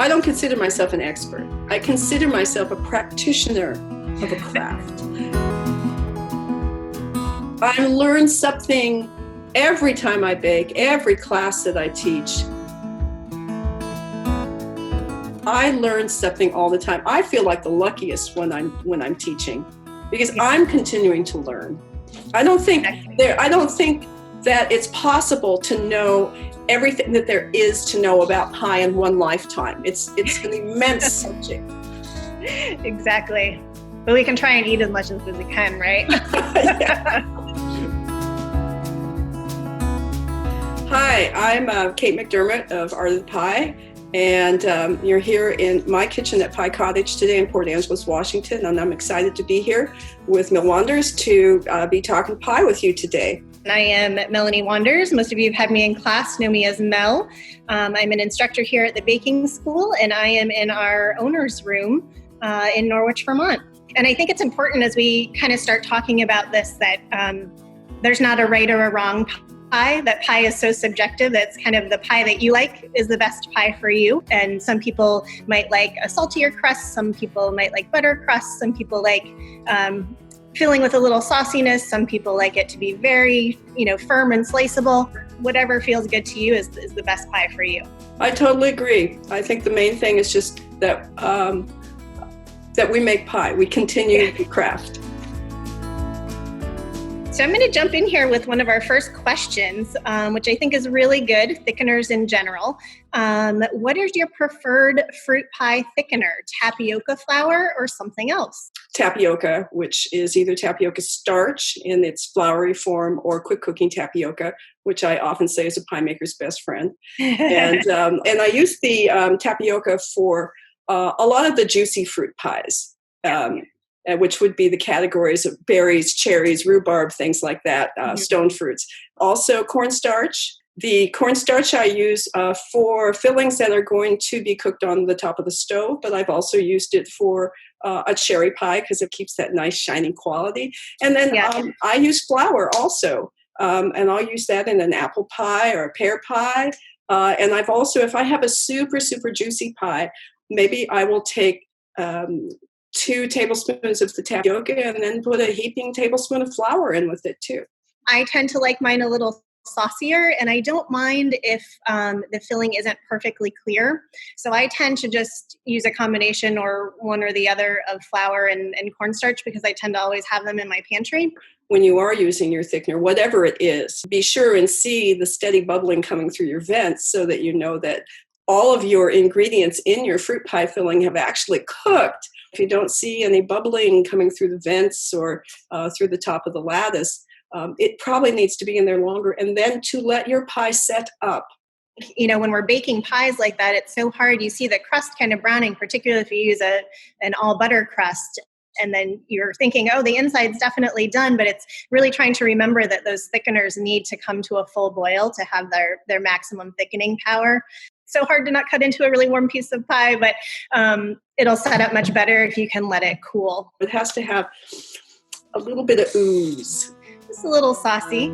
I don't consider myself an expert. I consider myself a practitioner of a craft. I learn something every time I bake, every class that I teach. I learn something all the time. I feel like the luckiest when I'm teaching because I'm continuing to learn. I don't think that it's possible to know everything that there is to know about pie in one lifetime. It's an immense subject. Exactly. But we can try and eat as much as we can, right? Hi, I'm Kate McDermott of Art of the Pie, and you're here in my kitchen at Pie Cottage today in Port Angeles, Washington, and I'm excited to be here with Mel Wanders to be talking pie with you today. I am Melanie Wanders. Most of you have had me in class, know me as Mel. I'm an instructor here at the baking school, and I am in our owner's room in Norwich, Vermont. And I think it's important as we kind of start talking about this that there's not a right or a wrong pie, that pie is so subjective. That's kind of the pie that you like is the best pie for you. And some people might like a saltier crust. Some people might like butter crust. Some people like filling with a little sauciness. Some people like it to be very, firm and sliceable. Whatever feels good to you is the best pie for you. I totally agree. I think the main thing is just that that we make pie. We continue to craft. So I'm going to jump in here with one of our first questions, which I think is really good, thickeners in general. What is your preferred fruit pie thickener, tapioca flour or something else? Tapioca, which is either tapioca starch in its floury form or quick cooking tapioca, which I often say is a pie maker's best friend. And I use the tapioca for a lot of the juicy fruit pies. Which would be the categories of berries, cherries, rhubarb, things like that, stone fruits. Also cornstarch. The cornstarch I use for fillings that are going to be cooked on the top of the stove, but I've also used it for a cherry pie because it keeps that nice shining quality. And then I use flour also, and I'll use that in an apple pie or a pear pie. And I've also, if I have a super, super juicy pie, maybe I will take 2 tablespoons of the tapioca and then put a heaping tablespoon of flour in with it too. I tend to like mine a little saucier, and I don't mind if the filling isn't perfectly clear. So I tend to just use a combination or one or the other of flour and cornstarch because I tend to always have them in my pantry. When you are using your thickener, whatever it is, be sure and see the steady bubbling coming through your vents so that you know that all of your ingredients in your fruit pie filling have actually cooked. If you don't see any bubbling coming through the vents or through the top of the lattice, it probably needs to be in there longer. And then to let your pie set up. When we're baking pies like that, it's so hard. You see the crust kind of browning, particularly if you use an all butter crust. And then you're thinking, the inside's definitely done, but it's really trying to remember that those thickeners need to come to a full boil to have their maximum thickening power. So hard to not cut into a really warm piece of pie, but it'll set up much better if you can let it cool. It has to have a little bit of ooze. Just a little saucy.